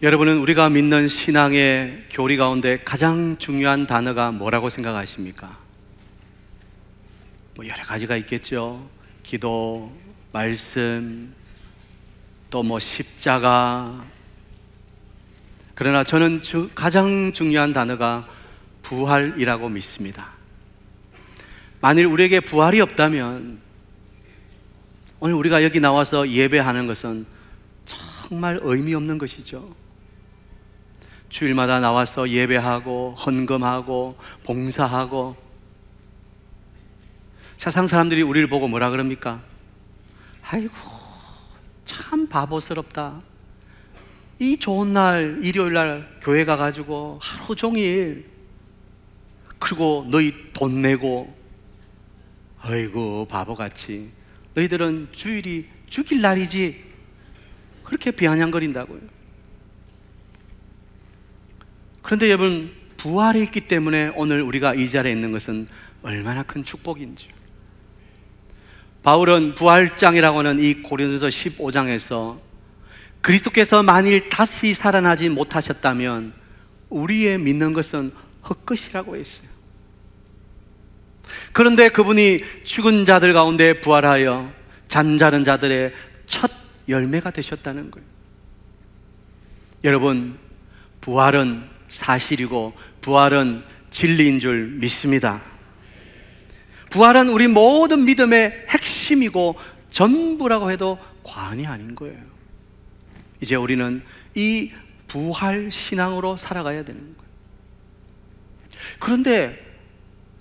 여러분은 우리가 믿는 신앙의 교리 가운데 가장 중요한 단어가 뭐라고 생각하십니까? 여러 가지가 있겠죠. 기도, 말씀, 또 십자가. 그러나 저는 가장 중요한 단어가 부활이라고 믿습니다. 만일 우리에게 부활이 없다면 오늘 우리가 여기 나와서 예배하는 것은 정말 의미 없는 것이죠. 주일마다 나와서 예배하고 헌금하고 봉사하고, 세상 사람들이 우리를 보고 뭐라 그럽니까? 아이고 참 바보스럽다. 이 좋은 날 일요일 날 교회 가가지고 하루 종일, 그리고 너희 돈 내고, 아이고 바보같이, 너희들은 주일이 죽일 날이지. 그렇게 비아냥거린다고요. 그런데 여러분, 부활이 있기 때문에 오늘 우리가 이 자리에 있는 것은 얼마나 큰 축복인지. 바울은 부활장이라고 하는 이 고린도서 15장에서 그리스도께서 만일 다시 살아나지 못하셨다면 우리의 믿는 것은 헛것이라고 했어요. 그런데 그분이 죽은 자들 가운데 부활하여 잠자는 자들의 첫 열매가 되셨다는 거예요. 여러분, 부활은 사실이고 부활은 진리인 줄 믿습니다. 부활은 우리 모든 믿음의 핵심이고 전부라고 해도 과언이 아닌 거예요. 이제 우리는 이 부활 신앙으로 살아가야 되는 거예요. 그런데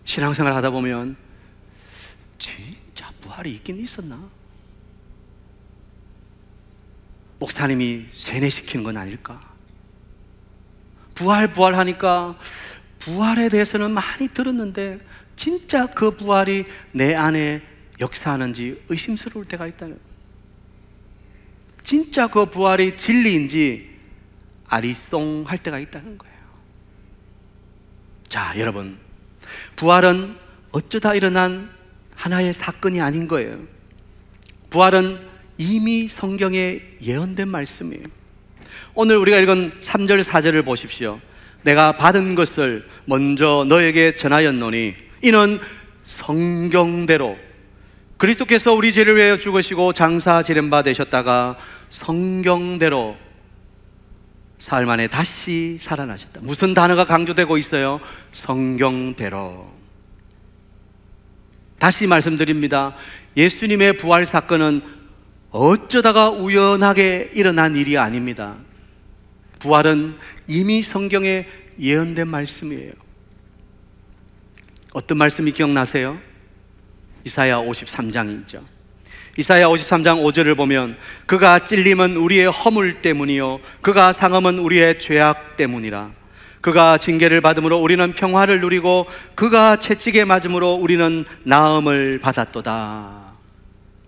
신앙생활 하다 보면 진짜 부활이 있긴 있었나? 목사님이 세뇌시키는 건 아닐까? 부활하니까 부활에 대해서는 많이 들었는데 진짜 그 부활이 내 안에 역사하는지 의심스러울 때가 있다는, 진짜 그 부활이 진리인지 아리송할 때가 있다는 거예요. 자, 여러분, 부활은 어쩌다 일어난 하나의 사건이 아닌 거예요. 부활은 이미 성경에 예언된 말씀이에요. 오늘 우리가 읽은 3절 4절을 보십시오. 내가 받은 것을 먼저 너에게 전하였노니 이는 성경대로 그리스도께서 우리 죄를 위하여 죽으시고 장사 지른 바 되셨다가 성경대로 사흘 만에 다시 살아나셨다. 무슨 단어가 강조되고 있어요? 성경대로. 다시 말씀드립니다. 예수님의 부활 사건은 어쩌다가 우연하게 일어난 일이 아닙니다. 부활은 이미 성경에 예언된 말씀이에요. 어떤 말씀이 기억나세요? 이사야 53장이죠. 이사야 53장 5절을 보면 그가 찔림은 우리의 허물 때문이요 그가 상함은 우리의 죄악 때문이라. 그가 징계를 받음으로 우리는 평화를 누리고 그가 채찍에 맞음으로 우리는 나음을 받았도다.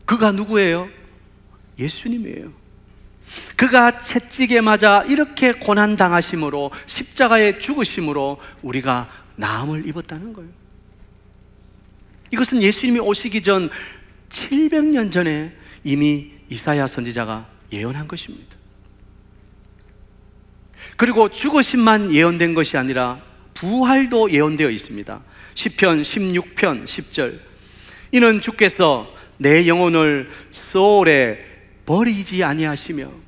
그가 누구예요? 예수님이에요. 그가 채찍에 맞아 이렇게 고난당하심으로, 십자가에 죽으심으로 우리가 나음을 입었다는 거예요. 이것은 예수님이 오시기 전 700년 전에 이미 이사야 선지자가 예언한 것입니다. 그리고 죽으심만 예언된 것이 아니라 부활도 예언되어 있습니다. 시편 16편 10절, 이는 주께서 내 영혼을 소올에 버리지 아니하시며,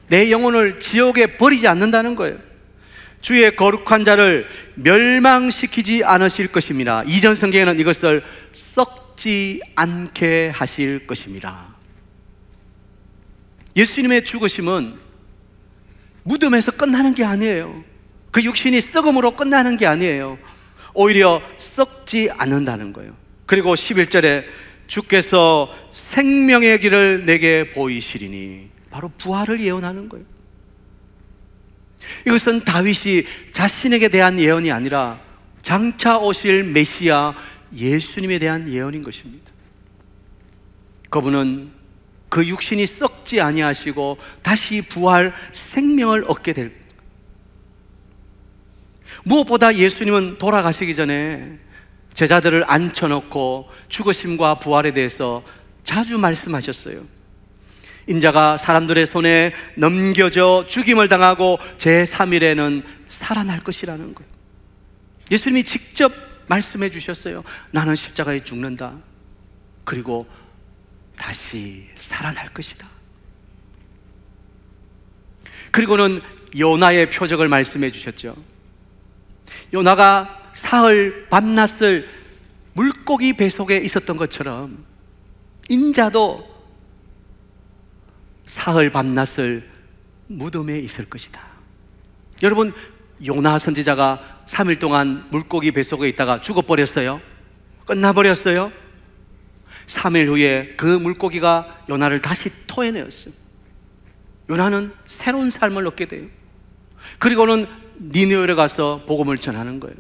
내 영혼을 지옥에 버리지 않는다는 거예요. 주의 거룩한 자를 멸망시키지 않으실 것입니다. 이전 성경에는 이것을 썩지 않게 하실 것입니다. 예수님의 죽으심은 무덤에서 끝나는 게 아니에요. 그 육신이 썩음으로 끝나는 게 아니에요. 오히려 썩지 않는다는 거예요. 그리고 11절에 주께서 생명의 길을 내게 보이시리니, 바로 부활을 예언하는 거예요. 이것은 다윗이 자신에게 대한 예언이 아니라 장차 오실 메시아 예수님에 대한 예언인 것입니다. 그분은 그 육신이 썩지 아니하시고 다시 부활 생명을 얻게 될, 무엇보다 예수님은 돌아가시기 전에 제자들을 앉혀놓고 죽으심과 부활에 대해서 자주 말씀하셨어요. 인자가 사람들의 손에 넘겨져 죽임을 당하고 제3일에는 살아날 것이라는 거예요. 예수님이 직접 말씀해 주셨어요. 나는 십자가에 죽는다. 그리고 다시 살아날 것이다. 그리고는 요나의 표적을 말씀해 주셨죠. 요나가 사흘 밤낮을 물고기 배 속에 있었던 것처럼 인자도 사흘 밤낮을 무덤에 있을 것이다. 여러분, 요나 선지자가 3일 동안 물고기 배 속에 있다가 죽어버렸어요? 끝나버렸어요? 3일 후에 그 물고기가 요나를 다시 토해내었어요. 요나는 새로운 삶을 얻게 돼요. 그리고는 니느웨로 가서 복음을 전하는 거예요.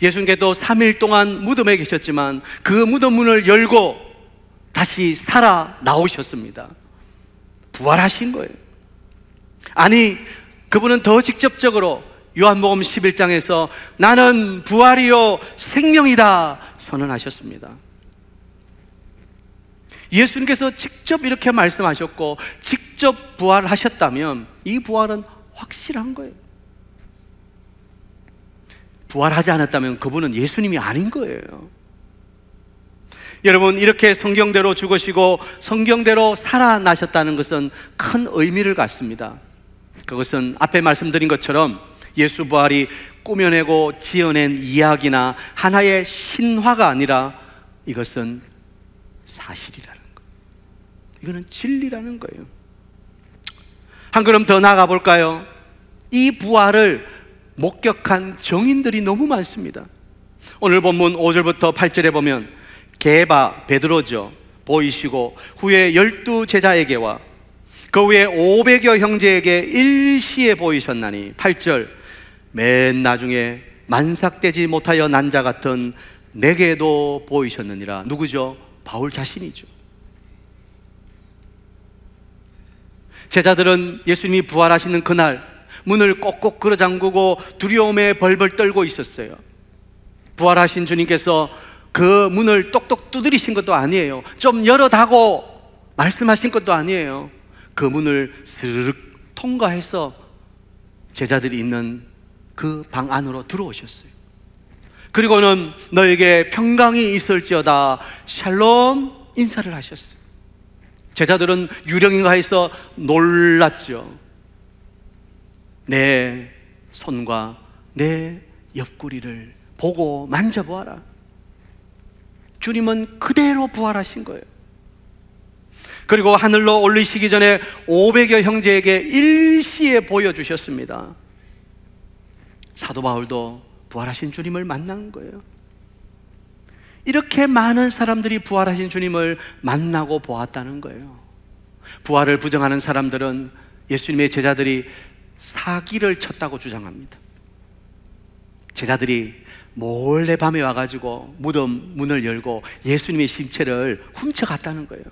예수님께도 3일 동안 무덤에 계셨지만 그 무덤 문을 열고 다시 살아 나오셨습니다. 부활하신 거예요. 아니, 그분은 더 직접적으로 요한복음 11장에서 나는 부활이요 생명이다 선언하셨습니다. 예수님께서 직접 이렇게 말씀하셨고 직접 부활하셨다면 이 부활은 확실한 거예요. 부활하지 않았다면 그분은 예수님이 아닌 거예요. 여러분, 이렇게 성경대로 죽으시고 성경대로 살아나셨다는 것은 큰 의미를 갖습니다. 그것은 앞에 말씀드린 것처럼 예수 부활이 꾸며내고 지어낸 이야기나 하나의 신화가 아니라 이것은 사실이라는 거예요. 이거는 진리라는 거예요. 한 걸음 더 나아가 볼까요? 이 부활을 목격한 정인들이 너무 많습니다. 오늘 본문 5절부터 8절에 보면 게바 베드로죠. 보이시고 후에 12제자에게와 그 후에 500여 형제에게 일시에 보이셨나니 8절 맨 나중에 만삭되지 못하여 난 자 같은 내게도 보이셨느니라. 누구죠? 바울 자신이죠. 제자들은 예수님이 부활하시는 그날 문을 꼭꼭 끌어잠그고 두려움에 벌벌 떨고 있었어요. 부활하신 주님께서 그 문을 똑똑 두드리신 것도 아니에요. 좀 열어다고 말씀하신 것도 아니에요. 그 문을 스르륵 통과해서 제자들이 있는 그 방 안으로 들어오셨어요. 그리고는 너에게 평강이 있을지어다 샬롬 인사를 하셨어요. 제자들은 유령인가 해서 놀랐죠. 내 손과 내 옆구리를 보고 만져보아라. 주님은 그대로 부활하신 거예요. 그리고 하늘로 올리시기 전에 500여 형제에게 일시에 보여주셨습니다. 사도 바울도 부활하신 주님을 만난 거예요. 이렇게 많은 사람들이 부활하신 주님을 만나고 보았다는 거예요. 부활을 부정하는 사람들은 예수님의 제자들이 사기를 쳤다고 주장합니다. 제자들이 몰래 밤에 와가지고 무덤 문을 열고 예수님의 신체를 훔쳐갔다는 거예요.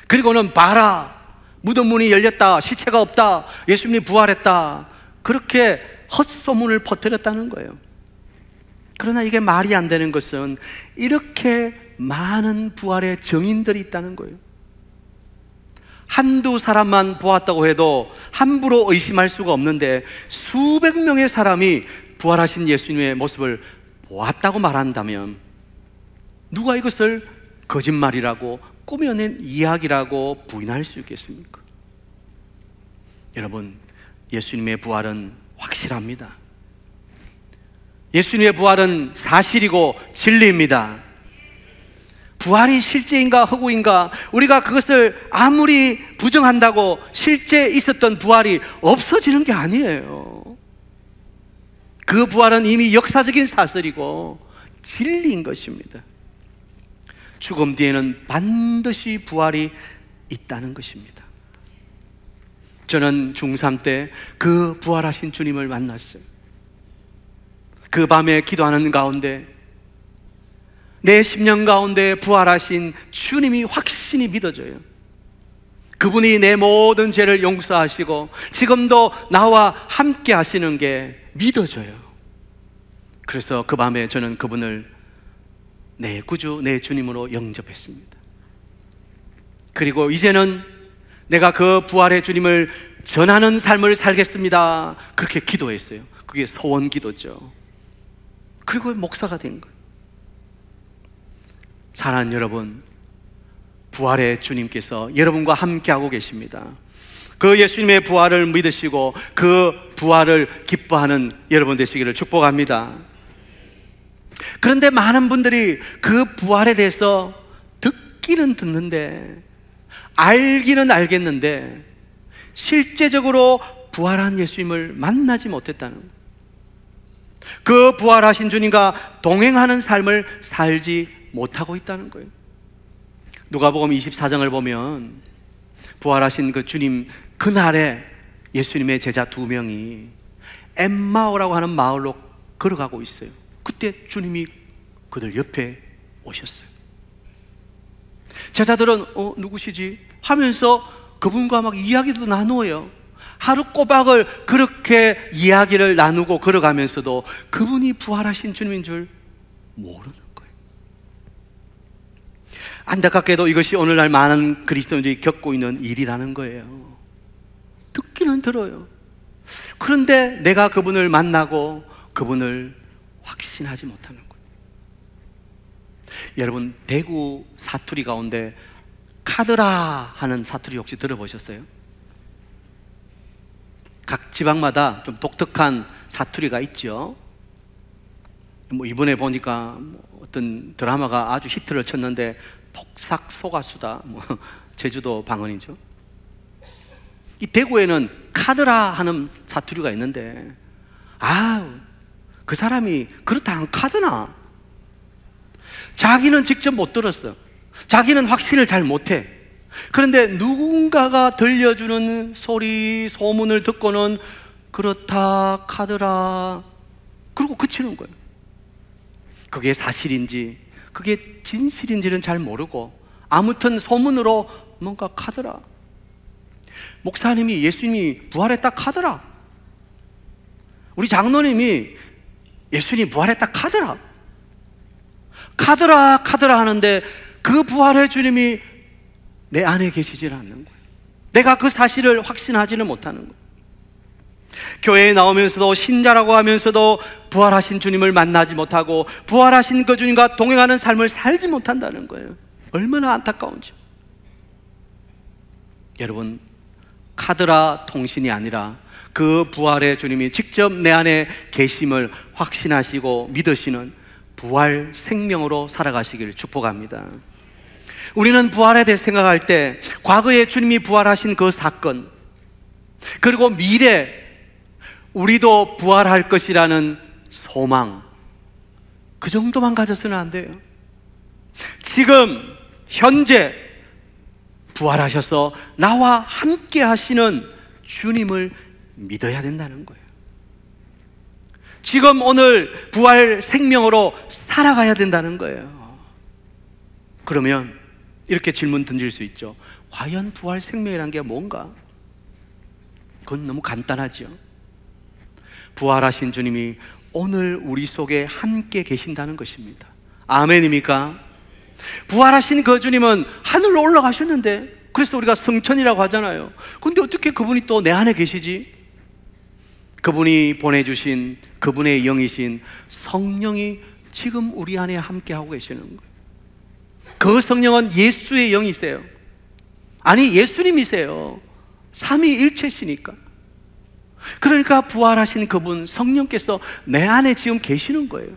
그리고는 봐라, 무덤 문이 열렸다, 시체가 없다, 예수님이 부활했다, 그렇게 헛소문을 퍼뜨렸다는 거예요. 그러나 이게 말이 안 되는 것은 이렇게 많은 부활의 증인들이 있다는 거예요. 한두 사람만 보았다고 해도 함부로 의심할 수가 없는데 수백 명의 사람이 부활하신 예수님의 모습을 보았다고 말한다면 누가 이것을 거짓말이라고 꾸며낸 이야기라고 부인할 수 있겠습니까? 여러분, 예수님의 부활은 확실합니다. 예수님의 부활은 사실이고 진리입니다. 부활이 실제인가 허구인가, 우리가 그것을 아무리 부정한다고 실제 있었던 부활이 없어지는 게 아니에요. 그 부활은 이미 역사적인 사실이고 진리인 것입니다. 죽음 뒤에는 반드시 부활이 있다는 것입니다. 저는 중3 때 그 부활하신 주님을 만났어요. 그 밤에 기도하는 가운데 내 10년 가운데 부활하신 주님이 확신이 믿어져요. 그분이 내 모든 죄를 용서하시고 지금도 나와 함께 하시는 게 믿어져요. 그래서 그 밤에 저는 그분을 내 구주, 내 주님으로 영접했습니다. 그리고 이제는 내가 그 부활의 주님을 전하는 삶을 살겠습니다. 그렇게 기도했어요. 그게 소원 기도죠. 그리고 목사가 된 거예요. 사랑하는 여러분, 부활의 주님께서 여러분과 함께하고 계십니다. 그 예수님의 부활을 믿으시고 그 부활을 기뻐하는 여러분 되시기를 축복합니다. 그런데 많은 분들이 그 부활에 대해서 듣기는 듣는데, 알기는 알겠는데 실제적으로 부활한 예수님을 만나지 못했다는 거예요. 그 부활하신 주님과 동행하는 삶을 살지 못하고 있다는 거예요. 누가복음 24장을 보면 부활하신 그 주님, 그날에 예수님의 제자 2명이 엠마오라고 하는 마을로 걸어가고 있어요. 그때 주님이 그들 옆에 오셨어요. 제자들은 누구시지? 하면서 그분과 막 이야기도 나누어요. 하루 꼬박을 그렇게 이야기를 나누고 걸어가면서도 그분이 부활하신 주님인 줄 모르는 거예요. 안타깝게도 이것이 오늘날 많은 그리스도인들이 겪고 있는 일이라는 거예요. 듣기는 들어요. 그런데 내가 그분을 만나고 그분을 확신하지 못하는 거예요. 여러분, 대구 사투리 가운데 카드라 하는 사투리 혹시 들어보셨어요? 각 지방마다 좀 독특한 사투리가 있죠. 이번에 보니까 어떤 드라마가 아주 히트를 쳤는데 폭삭 속았수다, 제주도 방언이죠. 이 대구에는 카드라 하는 사투리가 있는데, 그 사람이 그렇다 한 카드나? 자기는 직접 못 들었어. 자기는 확신을 잘 못해. 그런데 누군가가 들려주는 소리, 소문을 듣고는 그렇다, 카드라, 그러고 그치는 거예요. 그게 사실인지 그게 진실인지는 잘 모르고 아무튼 소문으로 뭔가 카드라. 목사님이 예수님이 부활했다 카드라. 우리 장로님이 예수님이 부활했다 카드라. 카드라 카드라 하는데 그 부활의 주님이 내 안에 계시질 않는 거예요. 내가 그 사실을 확신하지는 못하는 거예요. 교회에 나오면서도 신자라고 하면서도 부활하신 주님을 만나지 못하고 부활하신 그 주님과 동행하는 삶을 살지 못한다는 거예요. 얼마나 안타까운지. 여러분, 카드라 통신이 아니라 그 부활의 주님이 직접 내 안에 계심을 확신하시고 믿으시는 부활 생명으로 살아가시기를 축복합니다. 우리는 부활에 대해 생각할 때 과거에 주님이 부활하신 그 사건, 그리고 미래 우리도 부활할 것이라는 소망, 그 정도만 가져서는 안 돼요. 지금 현재 부활하셔서 나와 함께 하시는 주님을 믿어야 된다는 거예요. 지금 오늘 부활 생명으로 살아가야 된다는 거예요. 그러면 이렇게 질문 던질 수 있죠. 과연 부활 생명이란 게 뭔가? 그건 너무 간단하죠. 부활하신 주님이 오늘 우리 속에 함께 계신다는 것입니다. 아멘입니까? 부활하신 그 주님은 하늘로 올라가셨는데, 그래서 우리가 성천이라고 하잖아요. 근데 어떻게 그분이 또 내 안에 계시지? 그분이 보내주신 그분의 영이신 성령이 지금 우리 안에 함께하고 계시는 거예요. 그 성령은 예수의 영이세요. 아니, 예수님이세요. 삼위일체시니까. 그러니까 부활하신 그분 성령께서 내 안에 지금 계시는 거예요.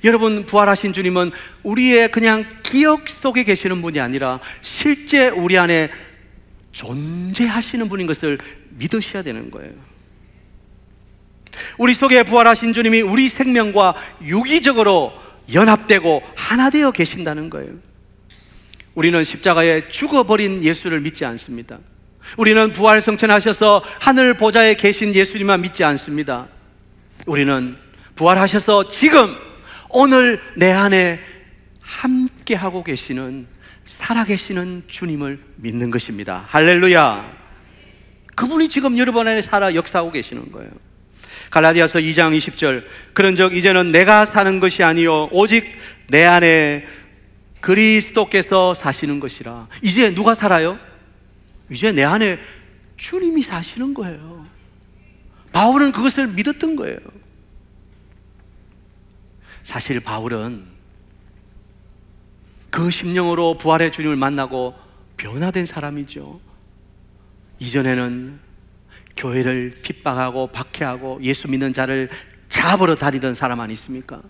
여러분, 부활하신 주님은 우리의 그냥 기억 속에 계시는 분이 아니라 실제 우리 안에 존재하시는 분인 것을 믿으셔야 되는 거예요. 우리 속에 부활하신 주님이 우리 생명과 유기적으로 연합되고 하나 되어 계신다는 거예요. 우리는 십자가에 죽어버린 예수를 믿지 않습니다. 우리는 부활 성천하셔서 하늘 보좌에 계신 예수님만 믿지 않습니다. 우리는 부활하셔서 지금 오늘 내 안에 함께하고 계시는 살아계시는 주님을 믿는 것입니다. 할렐루야. 그분이 지금 여러분 안에 살아 역사하고 계시는 거예요. 갈라디아서 2장 20절, 그런즉 이제는 내가 사는 것이 아니요 오직 내 안에 그리스도께서 사시는 것이라. 이제 누가 살아요? 이제 내 안에 주님이 사시는 거예요. 바울은 그것을 믿었던 거예요. 사실 바울은 그 심령으로 부활의 주님을 만나고 변화된 사람이죠. 이전에는 교회를 핍박하고 박해하고 예수 믿는 자를 잡으러 다니던 사람 아니십니까?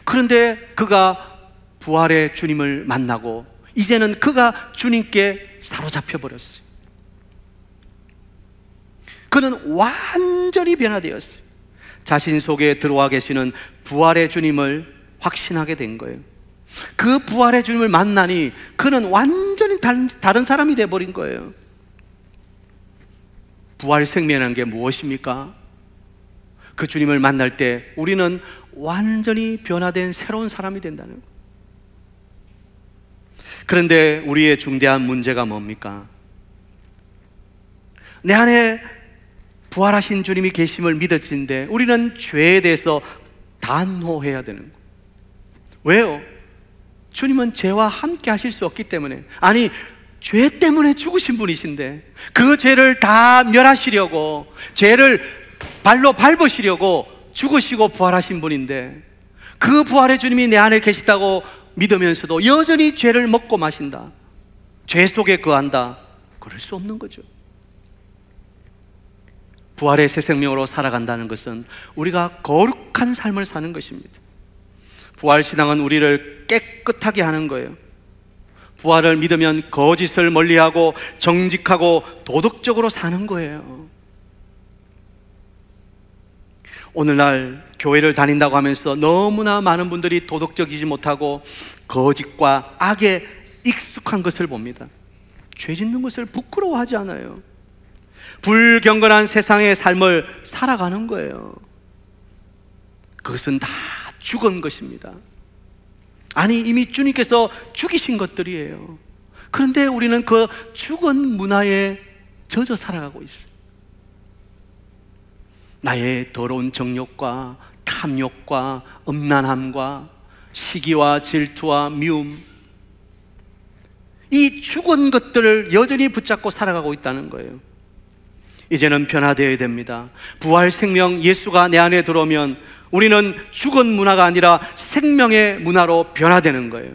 그런데 그가 부활의 주님을 만나고 이제는 그가 주님께 사로잡혀 버렸어요. 그는 완전히 변화되었어요. 자신 속에 들어와 계시는 부활의 주님을 확신하게 된 거예요. 그 부활의 주님을 만나니 그는 완전히 다른 사람이 되어버린 거예요. 부활 생명이라는 게 무엇입니까? 그 주님을 만날 때 우리는 완전히 변화된 새로운 사람이 된다는 거예요. 그런데 우리의 중대한 문제가 뭡니까? 내 안에 부활하신 주님이 계심을 믿었는데 우리는 죄에 대해서 단호해야 되는 거예요. 왜요? 주님은 죄와 함께 하실 수 없기 때문에. 아니, 죄 때문에 죽으신 분이신데 그 죄를 다 멸하시려고, 죄를 발로 밟으시려고 죽으시고 부활하신 분인데, 그 부활의 주님이 내 안에 계시다고 믿으면서도 여전히 죄를 먹고 마신다, 죄 속에 거한다, 그럴 수 없는 거죠. 부활의 새 생명으로 살아간다는 것은 우리가 거룩한 삶을 사는 것입니다. 부활신앙은 우리를 깨끗하게 하는 거예요. 부활을 믿으면 거짓을 멀리하고 정직하고 도덕적으로 사는 거예요. 오늘날 교회를 다닌다고 하면서 너무나 많은 분들이 도덕적이지 못하고 거짓과 악에 익숙한 것을 봅니다. 죄 짓는 것을 부끄러워하지 않아요. 불경건한 세상의 삶을 살아가는 거예요. 그것은 다 죽은 것입니다. 아니, 이미 주님께서 죽이신 것들이에요. 그런데 우리는 그 죽은 문화에 젖어 살아가고 있어요. 나의 더러운 정욕과 탐욕과 음란함과 시기와 질투와 미움, 이 죽은 것들을 여전히 붙잡고 살아가고 있다는 거예요. 이제는 변화되어야 됩니다. 부활 생명 예수가 내 안에 들어오면 우리는 죽은 문화가 아니라 생명의 문화로 변화되는 거예요.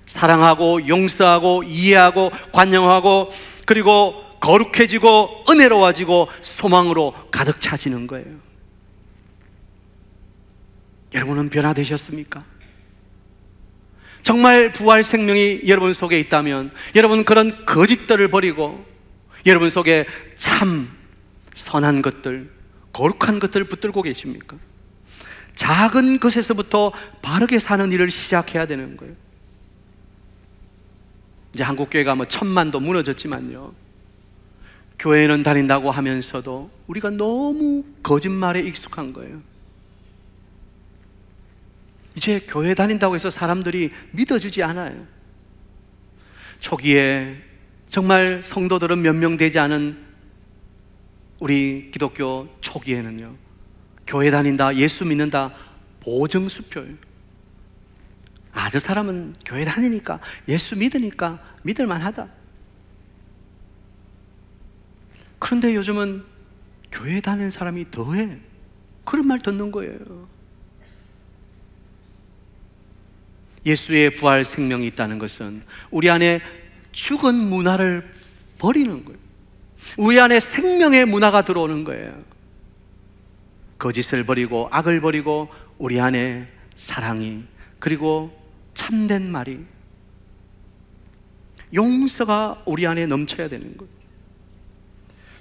사랑하고 용서하고 이해하고 관용하고, 그리고 거룩해지고 은혜로워지고 소망으로 가득 차지는 거예요. 여러분은 변화되셨습니까? 정말 부활 생명이 여러분 속에 있다면 여러분 그런 거짓들을 버리고 여러분 속에 참 선한 것들, 거룩한 것들을 붙들고 계십니까? 작은 것에서부터 바르게 사는 일을 시작해야 되는 거예요. 이제 한국교회가 1000만도 무너졌지만요, 교회는 다닌다고 하면서도 우리가 너무 거짓말에 익숙한 거예요. 이제 교회 다닌다고 해서 사람들이 믿어주지 않아요. 초기에 정말 성도들은 몇 명 되지 않은 우리 기독교 초기에는요, 교회 다닌다, 예수 믿는다, 보정수표예요. 아, 저 사람은 교회 다니니까, 예수 믿으니까 믿을만하다. 그런데 요즘은 교회 다니는 사람이 더해. 그런 말 듣는 거예요. 예수의 부활 생명이 있다는 것은 우리 안에 죽은 문화를 버리는 거예요. 우리 안에 생명의 문화가 들어오는 거예요. 거짓을 버리고 악을 버리고 우리 안에 사랑이, 그리고 참된 말이, 용서가 우리 안에 넘쳐야 되는 거예요.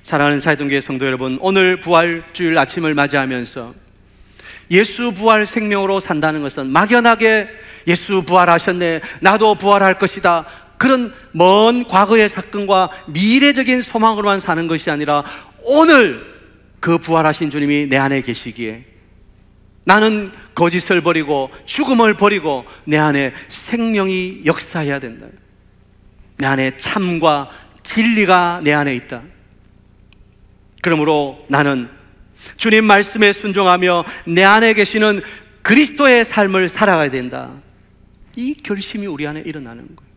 사랑하는 사이동교회 성도 여러분, 오늘 부활주일 아침을 맞이하면서 예수 부활 생명으로 산다는 것은 막연하게 예수 부활하셨네, 나도 부활할 것이다, 그런 먼 과거의 사건과 미래적인 소망으로만 사는 것이 아니라 오늘 그 부활하신 주님이 내 안에 계시기에 나는 거짓을 버리고 죽음을 버리고 내 안에 생명이 역사해야 된다. 내 안에 참과 진리가 내 안에 있다. 그러므로 나는 주님 말씀에 순종하며 내 안에 계시는 그리스도의 삶을 살아가야 된다. 이 결심이 우리 안에 일어나는 거예요.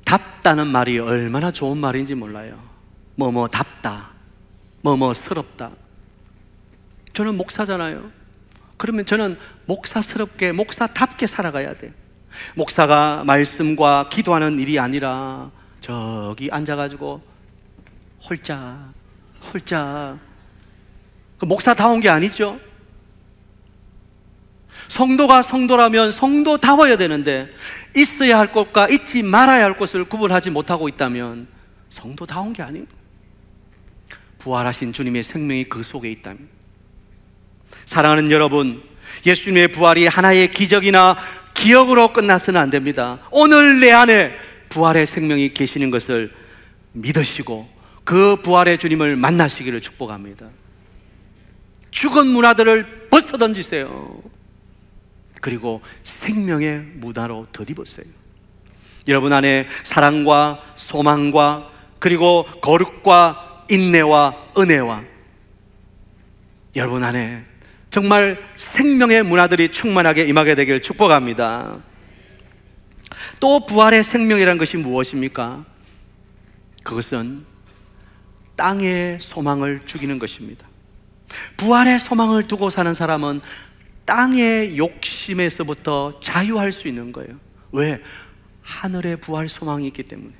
답다는 말이 얼마나 좋은 말인지 몰라요. 뭐뭐 답다, 뭐뭐 스럽다. 저는 목사잖아요. 그러면 저는 목사스럽게, 목사답게 살아가야 돼. 목사가 말씀과 기도하는 일이 아니라 저기 앉아가지고 홀짝 그 목사다운 게 아니죠. 성도가 성도라면 성도다워야 되는데 있어야 할 것과 있지 말아야 할 것을 구분하지 못하고 있다면 성도다운 게 아니에요. 부활하신 주님의 생명이 그 속에 있다면. 사랑하는 여러분, 예수님의 부활이 하나의 기적이나 기억으로 끝나서는 안 됩니다. 오늘 내 안에 부활의 생명이 계시는 것을 믿으시고 그 부활의 주님을 만나시기를 축복합니다. 죽은 문화들을 벗어던지세요. 그리고 생명의 문화로 덧입으세요. 여러분 안에 사랑과 소망과 그리고 거룩과 인내와 은혜와 여러분 안에 정말 생명의 문화들이 충만하게 임하게 되길 축복합니다. 또 부활의 생명이라는 것이 무엇입니까? 그것은 땅의 소망을 죽이는 것입니다. 부활의 소망을 두고 사는 사람은 땅의 욕심에서부터 자유할 수 있는 거예요. 왜? 하늘의 부활 소망이 있기 때문에.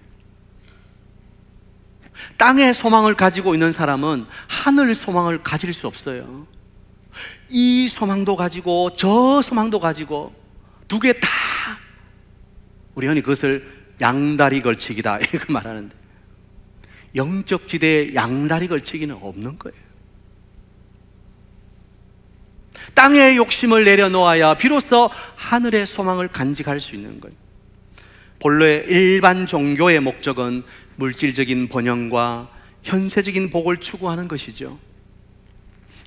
땅의 소망을 가지고 있는 사람은 하늘 소망을 가질 수 없어요. 이 소망도 가지고 저 소망도 가지고 두 개 다, 우리 흔히 그것을 양다리 걸치기다 이렇게 말하는데, 영적 지대에 양다리 걸치기는 없는 거예요. 땅의 욕심을 내려놓아야 비로소 하늘의 소망을 간직할 수 있는 거예요. 본래 일반 종교의 목적은 물질적인 번영과 현세적인 복을 추구하는 것이죠.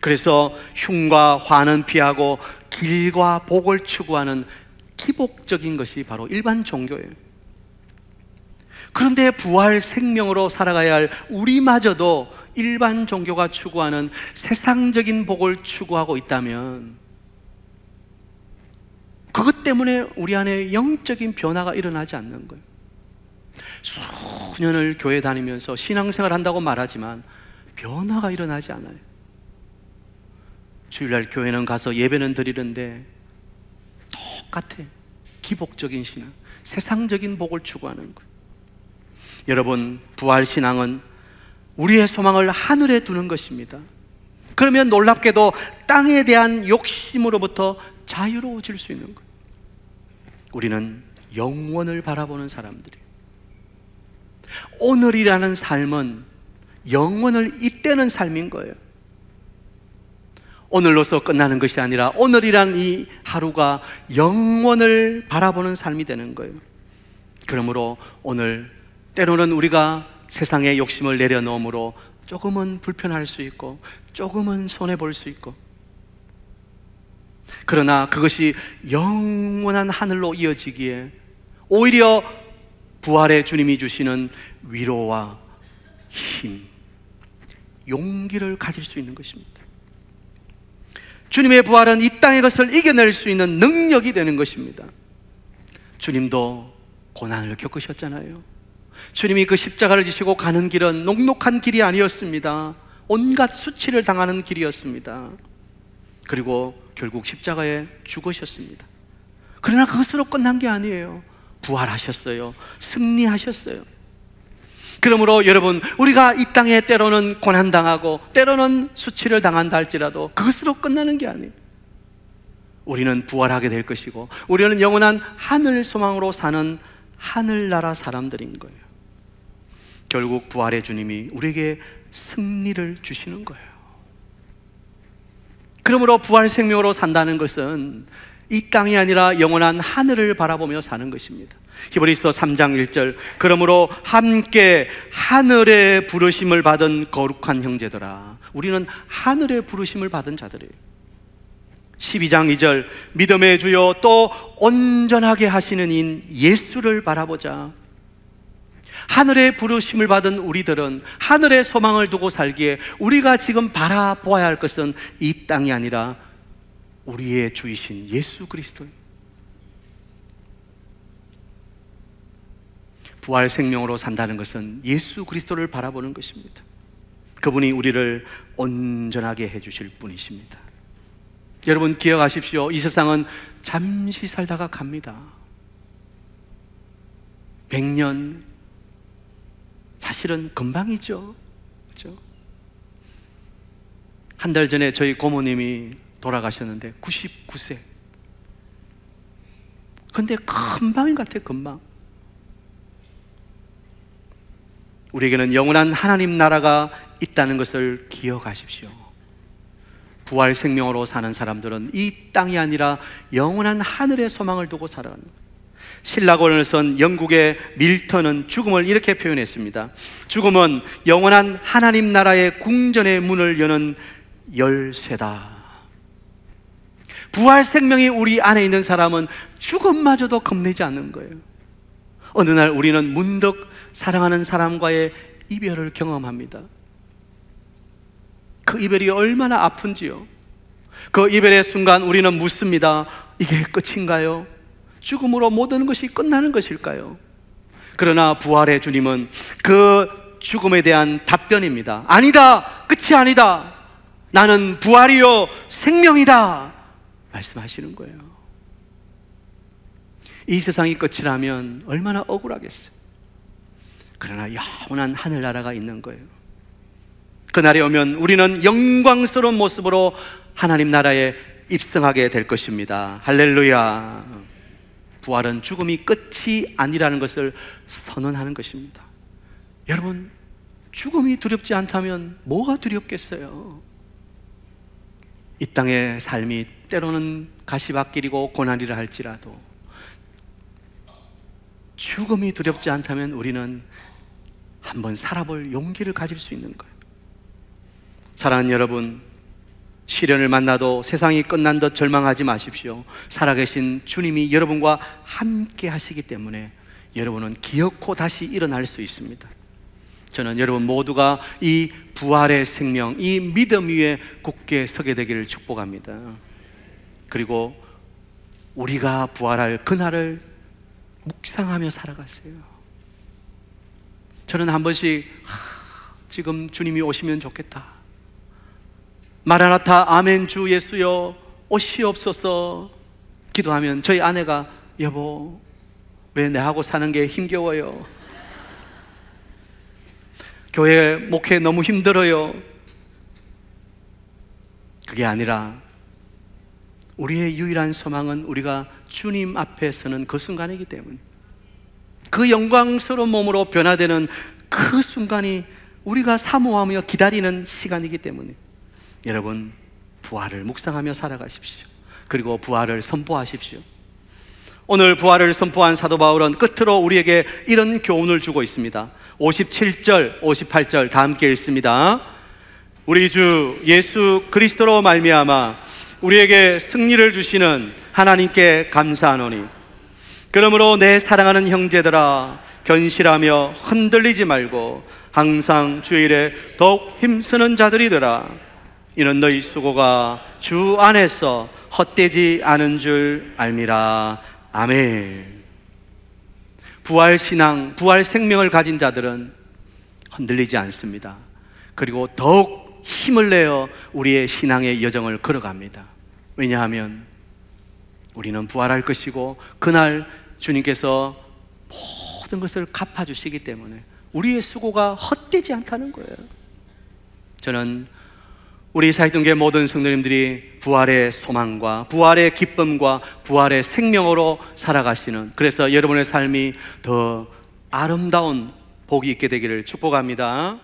그래서 흉과 화는 피하고 길과 복을 추구하는 기복적인 것이 바로 일반 종교예요. 그런데 부활 생명으로 살아가야 할 우리마저도 일반 종교가 추구하는 세상적인 복을 추구하고 있다면 그것 때문에 우리 안에 영적인 변화가 일어나지 않는 거예요. 수년을 교회 다니면서 신앙생활 한다고 말하지만 변화가 일어나지 않아요. 주일날 교회는 가서 예배는 드리는데 똑같아. 기복적인 신앙, 세상적인 복을 추구하는 거예요. 여러분, 부활신앙은 우리의 소망을 하늘에 두는 것입니다. 그러면 놀랍게도 땅에 대한 욕심으로부터 자유로워질 수 있는 거예요. 우리는 영원을 바라보는 사람들이에요. 오늘이라는 삶은 영원을 잇대는 삶인 거예요. 오늘로서 끝나는 것이 아니라 오늘이란 이 하루가 영원을 바라보는 삶이 되는 거예요. 그러므로 오늘 때로는 우리가 세상의 욕심을 내려놓음으로 조금은 불편할 수 있고 조금은 손해볼 수 있고, 그러나 그것이 영원한 하늘로 이어지기에 오히려 부활의 주님이 주시는 위로와 힘, 용기를 가질 수 있는 것입니다. 주님의 부활은 이 땅의 것을 이겨낼 수 있는 능력이 되는 것입니다. 주님도 고난을 겪으셨잖아요. 주님이 그 십자가를 지시고 가는 길은 녹록한 길이 아니었습니다. 온갖 수치를 당하는 길이었습니다. 그리고 결국 십자가에 죽으셨습니다. 그러나 그것으로 끝난 게 아니에요. 부활하셨어요. 승리하셨어요. 그러므로 여러분, 우리가 이 땅에 때로는 고난당하고 때로는 수치를 당한다 할지라도 그것으로 끝나는 게 아니에요. 우리는 부활하게 될 것이고 우리는 영원한 하늘 소망으로 사는 하늘나라 사람들인 거예요. 결국 부활의 주님이 우리에게 승리를 주시는 거예요. 그러므로 부활 생명으로 산다는 것은 이 땅이 아니라 영원한 하늘을 바라보며 사는 것입니다. 히브리서 3장 1절, 그러므로 함께 하늘의 부르심을 받은 거룩한 형제들아. 우리는 하늘의 부르심을 받은 자들이에요. 12장 2절, 믿음의 주요 또 온전하게 하시는 인 예수를 바라보자. 하늘의 부르심을 받은 우리들은 하늘의 소망을 두고 살기에 우리가 지금 바라보아야 할 것은 이 땅이 아니라 우리의 주이신 예수 그리스도예요. 부활 생명으로 산다는 것은 예수 그리스도를 바라보는 것입니다. 그분이 우리를 온전하게 해주실 분이십니다. 여러분 기억하십시오. 이 세상은 잠시 살다가 갑니다. 100년 사실은 금방이죠. 그렇죠? 한 달 전에 저희 고모님이 돌아가셨는데 99세. 근데 금방인 것 같아요. 금방. 우리에게는 영원한 하나님 나라가 있다는 것을 기억하십시오. 부활 생명으로 사는 사람들은 이 땅이 아니라 영원한 하늘의 소망을 두고 살아갑니다. 신라권에선 영국의 밀턴은 죽음을 이렇게 표현했습니다. 죽음은 영원한 하나님 나라의 궁전의 문을 여는 열쇠다. 부활 생명이 우리 안에 있는 사람은 죽음마저도 겁내지 않는 거예요. 어느 날 우리는 문득 사랑하는 사람과의 이별을 경험합니다. 그 이별이 얼마나 아픈지요. 그 이별의 순간 우리는 묻습니다. 이게 끝인가요? 죽음으로 모든 것이 끝나는 것일까요? 그러나 부활의 주님은 그 죽음에 대한 답변입니다. 아니다! 끝이 아니다! 나는 부활이요 생명이다! 말씀하시는 거예요. 이 세상이 끝이라면 얼마나 억울하겠어요. 그러나 영원한 하늘나라가 있는 거예요. 그날이 오면 우리는 영광스러운 모습으로 하나님 나라에 입성하게 될 것입니다. 할렐루야. 부활은 죽음이 끝이 아니라는 것을 선언하는 것입니다. 여러분, 죽음이 두렵지 않다면 뭐가 두렵겠어요? 이 땅의 삶이 때로는 가시밭길이고 고난이라 할지라도 죽음이 두렵지 않다면 우리는 한번 살아볼 용기를 가질 수 있는 거예요. 사랑하는 여러분, 시련을 만나도 세상이 끝난 듯 절망하지 마십시오. 살아계신 주님이 여러분과 함께 하시기 때문에 여러분은 기어코 다시 일어날 수 있습니다. 저는 여러분 모두가 이 부활의 생명, 이 믿음 위에 굳게 서게 되기를 축복합니다. 그리고 우리가 부활할 그날을 묵상하며 살아가세요. 저는 한 번씩 지금 주님이 오시면 좋겠다, 마라나타 아멘 주 예수여 오시옵소서 기도하면 저희 아내가 여보 왜 내하고 사는 게 힘겨워요? 교회 목회 너무 힘들어요. 그게 아니라 우리의 유일한 소망은 우리가 주님 앞에 서는 그 순간이기 때문에, 그 영광스러운 몸으로 변화되는 그 순간이 우리가 사모하며 기다리는 시간이기 때문에 여러분 부활을 묵상하며 살아가십시오. 그리고 부활을 선포하십시오. 오늘 부활을 선포한 사도 바울은 끝으로 우리에게 이런 교훈을 주고 있습니다. 57절, 58절 다 함께 읽습니다. 우리 주 예수 그리스도로 말미암아 우리에게 승리를 주시는 하나님께 감사하노니, 그러므로 내 사랑하는 형제들아 견실하며 흔들리지 말고 항상 주일에 더욱 힘쓰는 자들이 되라. 이는 너희 수고가 주 안에서 헛되지 않은 줄 알미라. 아멘. 부활 신앙, 부활 생명을 가진 자들은 흔들리지 않습니다. 그리고 더욱 힘을 내어 우리의 신앙의 여정을 걸어갑니다. 왜냐하면 우리는 부활할 것이고 그날 주님께서 모든 것을 갚아주시기 때문에 우리의 수고가 헛되지 않다는 거예요. 저는 우리 사역동교회 모든 성도님들이 부활의 소망과 부활의 기쁨과 부활의 생명으로 살아가시는, 그래서 여러분의 삶이 더 아름다운 복이 있게 되기를 축복합니다.